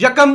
1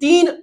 3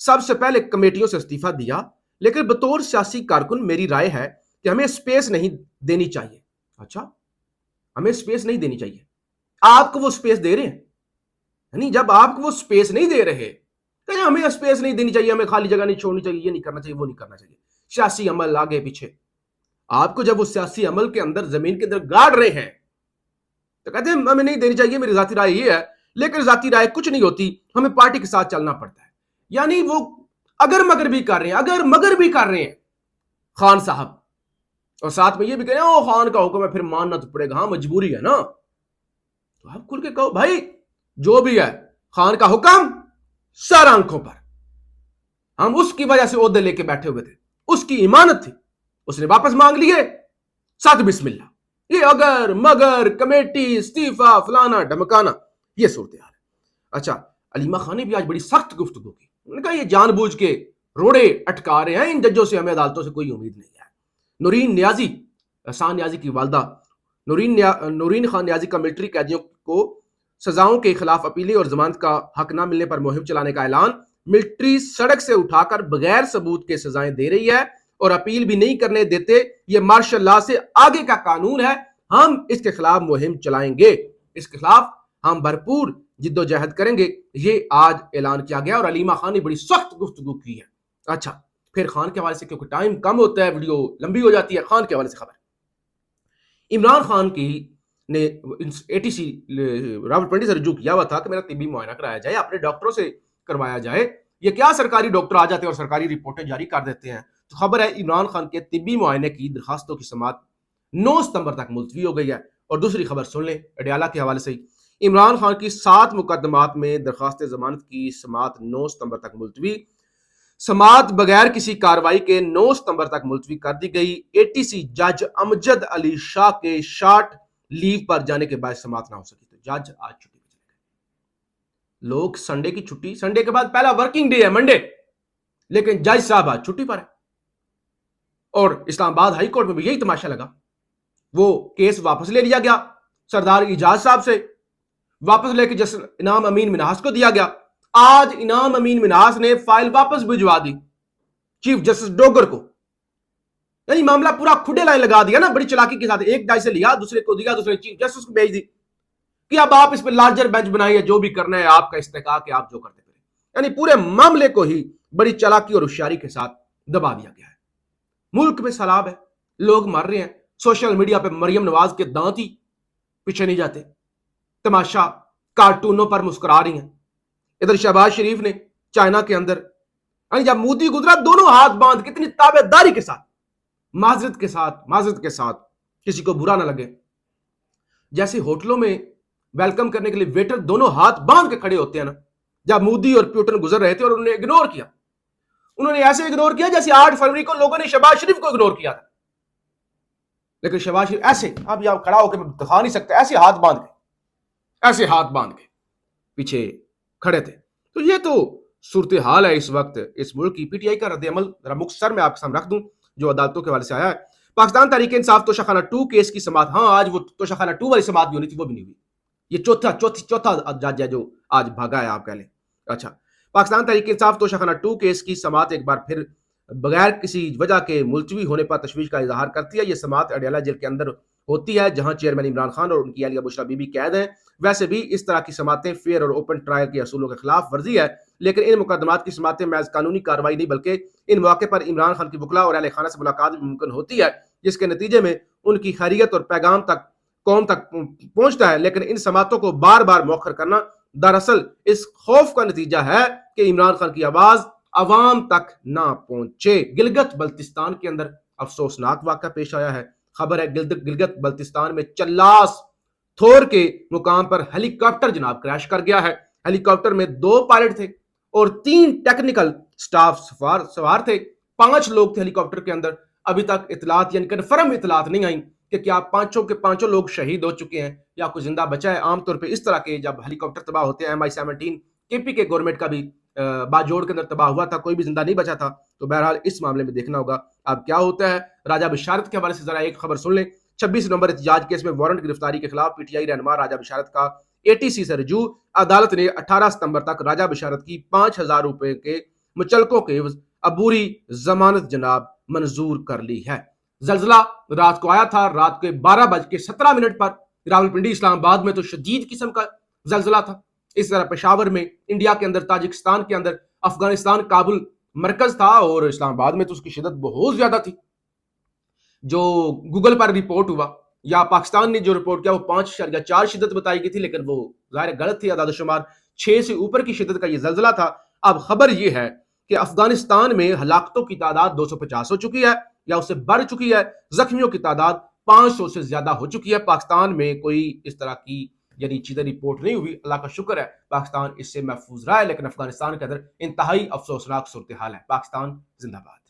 سب سے پہلے کمیٹیوں سے استعفیٰ دیا، لیکن بطور سیاسی کارکن میری رائے ہے کہ ہمیں سپیس نہیں دینی چاہیے۔ اچھا، ہمیں سپیس نہیں دینی چاہیے، آپ کو وہ سپیس دے رہے ہیں؟ یعنی جب آپ کو وہ سپیس نہیں دے رہے کہ ہمیں سپیس نہیں دینی چاہیے، ہمیں خالی جگہ نہیں چھوڑنی چاہیے، یہ نہیں کرنا چاہیے، وہ نہیں کرنا چاہیے، سیاسی عمل آگے پیچھے، آپ کو جب وہ سیاسی عمل کے اندر زمین کے اندر گاڑ رہے ہیں تو کہتے ہیں ہمیں نہیں دینی چاہیے، میری ذاتی رائے یہ ہے، لیکن ذاتی رائے کچھ نہیں ہوتی، ہمیں پارٹی کے ساتھ چلنا پڑتا ہے۔ یعنی وہ اگر مگر بھی کر رہے ہیں خان صاحب، اور ساتھ میں یہ بھی کہہ رہے ہیں او خان کا حکم ہے پھر ماننا تو پڑے گا، ہاں مجبوری ہے نا، تو آپ کھل کے کہو بھائی جو بھی ہے خان کا حکم سر آنکھوں پر، ہم اس کی وجہ سے عہدے لے کے بیٹھے ہوئے تھے، اس کی امانت تھی، اس نے واپس مانگ لیے، ساتھ بسم اللہ، یہ اگر مگر کمیٹی استعفیٰ فلانا ڈمکانا، یہ صورتحال ہے۔ اچھا، علیمہ خان نے بھی آج بڑی سخت گفتگو کی، انہوں نے کہا یہ جان بوجھ کے روڑے اٹکا رہے ہیں، ان ججوں سے ہمیں عدالتوں سے کوئی امید نہیں ہے۔ نورین نیازی، احسان نیازی کی والدہ نورین خان نیازی کا ملٹری قیدیوں کو سزاؤں کے خلاف اپیلی اور ضمانت کا حق نہ ملنے پر مہم چلانے کا اعلان، ملٹری سڑک سے اٹھا کر بغیر ثبوت کے سزائیں دے رہی ہے اور اپیل بھی نہیں کرنے دیتے، یہ مارشل لا سے آگے کا قانون ہے، ہم اس کے خلاف مہم چلائیں گے، اس کے خلاف ہم بھرپور جد و جہد کریں گے، یہ آج اعلان کیا گیا، اور علیمہ خان نے بڑی سخت گفتگو کی ہے۔ اچھا، پھر خان کے حوالے سے کیونکہ ٹائم کم ہوتا ہے، ویڈیو لمبی ہو جاتی ہے، خان کے حوالے سے خبر، عمران خان کی نے A T C Rawalpindi سے رجوع کیا ہوا تھا کہ میرا طبی معائنہ کرایا جائے، اپنے ڈاکٹروں سے کروایا جائے، یہ کیا سرکاری ڈاکٹر آ جاتے ہیں اور سرکاری رپورٹیں جاری کر دیتے ہیں؟ تو خبر ہے عمران خان کے طبی معائنے کی درخواستوں کی سماعت 9 ستمبر تک ملتوی ہو گئی ہے۔ اور دوسری خبر سن لیں اڈیالہ کے حوالے سے، عمران خان کی 7 مقدمات میں درخواست ضمانت کی سماعت 9 ستمبر تک ملتوی، سماعت بغیر کسی کارروائی کے 9 ستمبر تک ملتوی کر دی گئی۔ اے ٹی سی جج امجد علی شاہ کے شارٹ لیو پر جانے کے بعد سماعت نہ ہو سکی، تو جج آج چھٹی پہ چلے گئے۔ لوگ سنڈے کی چھٹی، سنڈے کے بعد پہلا ورکنگ ڈے ہے منڈے، لیکن جج صاحب آج چھٹی پر ہے۔ اور اسلام آباد ہائی کورٹ میں بھی یہی تماشا لگا، وہ کیس واپس لے لیا گیا سردار اعجاز صاحب سے، واپس لے کے جسٹس انعام امین منہاس کو دیا گیا۔ آج انعام امین منہاس نے فائل واپس بھجوا دی چیف جسٹس ڈوگر کو، یعنی معاملہ پورا کھڈے لائن لگا دیا نا، بڑی چلاکی کے ساتھ، ایک ڈائی سے لیا، دوسرے کو دیا، دوسرے چیف جسٹس کو بھیج دی کہ اب آپ اس پہ لارجر بینچ بنائیے، جو بھی کرنا ہے آپ کا استحقاق ہے، آپ جو کرتے پھریں، یعنی پورے معاملے کو ہی بڑی چلاکی اور ہوشیاری کے ساتھ دبا دیا گیا ہے۔ ملک میں سیلاب ہے، لوگ مر رہے ہیں، سوشل میڈیا پہ مریم نواز کے دانت ہی پیچھے نہیں جاتے، تماشا کارٹونوں پر مسکرا رہی ہیں۔ ادھر شہباز شریف نے چائنا کے اندر، یعنی جب مودی گزرا دونوں ہاتھ باندھ کتنی تابع داری کے ساتھ، معذرت کے ساتھ، کسی کو برا نہ لگے، جیسے ہوٹلوں میں ویلکم کرنے کے لیے ویٹر دونوں ہاتھ باندھ کے کھڑے ہوتے ہیں نا، جب مودی اور پیوٹن گزر رہے تھے اور انہوں نے اگنور کیا، انہوں نے ایسے اگنور کیا جیسے 8 فروری کو لوگوں نے شہباز شریف کو اگنور کیا تھا، لیکن شہباز شریف ایسے، اب یہاں کھڑا ہو کے میں دکھا نہیں سکتا، ایسے ہاتھ باندھ کے پیچھے کھڑے تھے۔ تو یہ تو صورتحال ہے اس وقت اس ملک کی۔ پی ٹی آئی کا رد عمل ذرا مختصر میں آپ کے سامنے رکھ دوں جو عدالتوں کے حوالے سے آیا ہے۔ پاکستان تحریک انصاف توشہ خانہ 2 کیس کی سماعت، ہاں آج وہ توشہ خانہ 2 والی سماعت بھی ہونی تھی، وہ بھی نہیں ہوئی، یہ چوتھا جج ہے جو آج بھاگا ہے، آپ کہہ لیں۔ اچھا، پاکستان تحریک انصاف توشہ خانہ 2 کیس کی سماعت ایک بار پھر بغیر کسی وجہ کے ملتوی ہونے پر تشویش کا اظہار کرتی ہے۔ یہ سماعت اڈیالہ جیل کے اندر ہوتی ہے جہاں چیئرمین عمران خان اور ان کی اہلیہ بشریٰ بی بی قید ہیں۔ ویسے بھی اس طرح کی سماعتیں فیئر اور اوپن ٹرائل کے اصولوں کے خلاف ورزی ہے، لیکن ان مقدمات کی سماعتیں محض قانونی کارروائی نہیں بلکہ ان مواقع پر عمران خان کی وکلاء اور اہل خانہ سے ملاقات بھی ممکن ہوتی ہے، جس کے نتیجے میں ان کی خیریت اور پیغام قوم تک پہنچتا ہے۔ لیکن ان سماعتوں کو بار بار مؤخر کرنا دراصل اس خوف کا نتیجہ ہے کہ عمران خان کی آواز عوام تک نہ پہنچے۔ گلگت بلتستان کے اندر افسوسناک واقعہ پیش آیا ہے۔ خبر ہے گلگت بلتستان میں چلاس تھور کے مقام پر ہیلی کاپٹر جناب کریش کر گیا ہے۔ ہیلی کاپٹر میں 2 پائلٹ تھے اور 3 ٹیکنیکل سٹاف سوار تھے، 5 لوگ تھے ہیلی کاپٹر کے اندر۔ ابھی تک اطلاعات یعنی کنفرم اطلاعات نہیں آئیں کہ کیا 5 لوگ شہید ہو چکے ہیں یا کوئی زندہ بچا ہے۔ عام طور پہ اس طرح کے جب ہیلی کاپٹر تباہ ہوتے ہیں، MI-17 KP کے گورنمنٹ کا بھی باجوڑ کے اندر تباہ ہوا تھا، کوئی بھی زندہ نہیں بچا تھا، تو بہرحال اس معاملے میں دیکھنا ہوگا اب کیا ہوتا ہے۔ راجہ بشارت کے حوالے سے ذرا ایک خبر سن لیں۔ 26 نومبر احتجاج کیس میں وارنٹ گرفتاری کے خلاف پی ٹی آئی رہنما راجہ بشارت کا ATC سے رجوع، عدالت نے 18 ستمبر تک راجہ بشارت کی 5000 روپے کے مچلقوں کے عوض عبوری ضمانت جناب منظور کر لی ہے۔ زلزلہ رات کو آیا تھا، رات کے 12:17 پر راولپنڈی اسلام آباد میں تو شدید قسم کا زلزلہ تھا۔ اس طرح پشاور میں، انڈیا کے اندر، تاجکستان کے اندر، افغانستان کابل مرکز تھا اور اسلام آباد میں تو اس کی شدت بہت زیادہ تھی۔ جو گوگل پر رپورٹ ہوا یا پاکستان نے جو رپورٹ کیا وہ 5.4 شدت بتائی گئی تھی، لیکن وہ ظاہر غلط تھی۔ اعداد و شمار 6 سے اوپر کی شدت کا یہ زلزلہ تھا۔ اب خبر یہ ہے کہ افغانستان میں ہلاکتوں کی تعداد 250 ہو چکی ہے یا اس سے بڑھ چکی ہے، زخمیوں کی تعداد 500 سے زیادہ ہو چکی ہے۔ پاکستان میں کوئی اس طرح کی چیزیں رپورٹ نہیں ہوئی، اللہ کا شکر ہے، پاکستان اس سے محفوظ رہا ہے، لیکن افغانستان کے اندر انتہائی افسوسناک صورتحال ہے۔ پاکستان زندہ باد۔